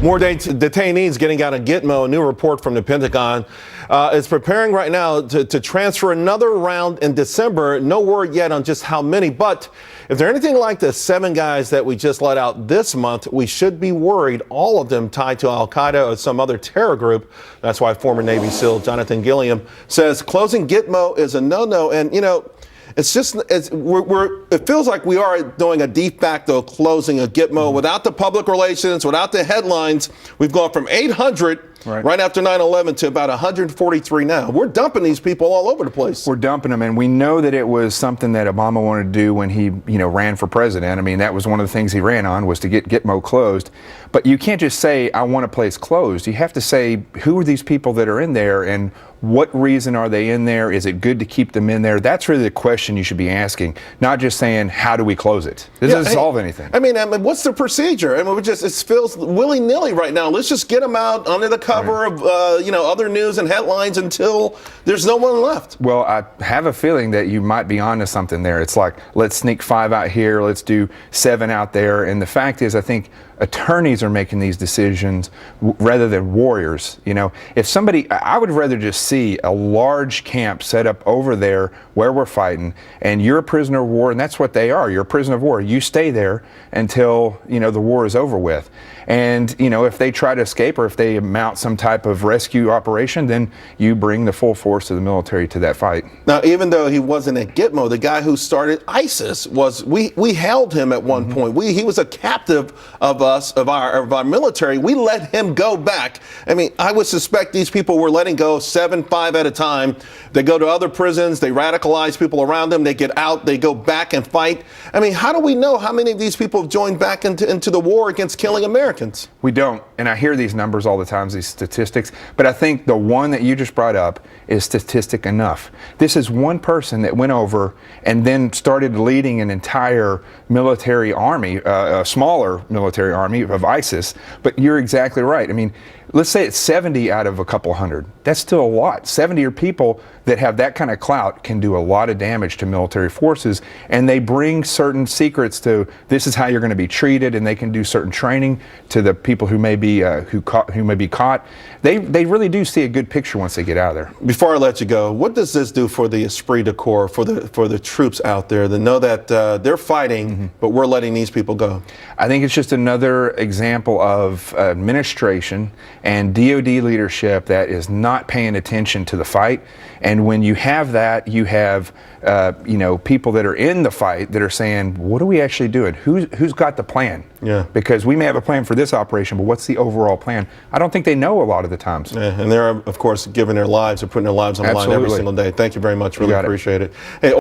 More detainees getting out of Gitmo. A new report from the Pentagon is preparing right now to transfer another round in December. No word yet on just how many, but if they're anything like the 7 guys that we just let out this month, we should be worried, all of them tied to Al-Qaeda or some other terror group. That's why former Navy SEAL Jonathan Gilliam says closing Gitmo is a no-no. And, you know, it's just, it feels like we are doing a de facto closing of Gitmo without the public relations, without the headlines. We've gone from 800 right after 9/11 to about 143 now. We're dumping these people all over the place. We're dumping them, and we know that it was something that Obama wanted to do when he, ran for president. I mean, that was one of the things he ran on, was to get Gitmo closed. But you can't just say, I want a place closed. You have to say, who are these people that are in there, and what reason are they in there? Is it good to keep them in there? That's really the question you should be asking, not just saying, how do we close it? This doesn't solve anything. I mean, what's the procedure? I mean, it feels willy-nilly right now. Let's just get them out under the cover of, other news and headlines until there's no one left. Well, I have a feeling that you might be onto something there. It's like, let's sneak 5 out here, let's do 7 out there. And the fact is, I think attorneys are making these decisions rather than warriors. If somebody, I would rather just see a large camp set up over there where we're fighting, and you're a prisoner of war, and that's what they are. You're a prisoner of war. You stay there until, the war is over with. And, if they try to escape, or if they mount some type of rescue operation, then you bring the full force of the military to that fight. Now, even though he wasn't at Gitmo, the guy who started ISIS we held him at one point. He was a captive of us, of our military. We let him go back. I mean, I would suspect these people were letting go 7, 5 at a time. They go to other prisons, they radicalize people around them, they get out, they go back and fight. I mean, how do we know how many of these people have joined back into the war against killing Americans? We don't. And I hear these numbers all the time, these statistics, but I think the one that you just brought up is statistic enough. This is one person that went over and then started leading an entire military army, a smaller military army of ISIS. But you're exactly right. I mean, let's say it's 70 out of a couple hundred. That's still a lot. 70 are people that have that kind of clout, can do a lot of damage to military forces, and they bring certain secrets to, this is how you're going to be treated, and they can do certain training to the people who may be who may be caught. They really do see a good picture once they get out of there. Before I let you go, what does this do for the esprit de corps, for the troops out there that know that they're fighting, but we're letting these people go? I think it's just another example of administration and DOD leadership that is not paying attention to the fight. And when you have that, you have people that are in the fight that are saying, what are we actually doing? Who's got the plan? Yeah. Because we may have a plan for this operation, but what's the overall plan? I don't think they know a lot of the times. Yeah, and they're, of course, giving their lives or putting their lives on the line every single day. Thank you very much. Really appreciate it. Hey,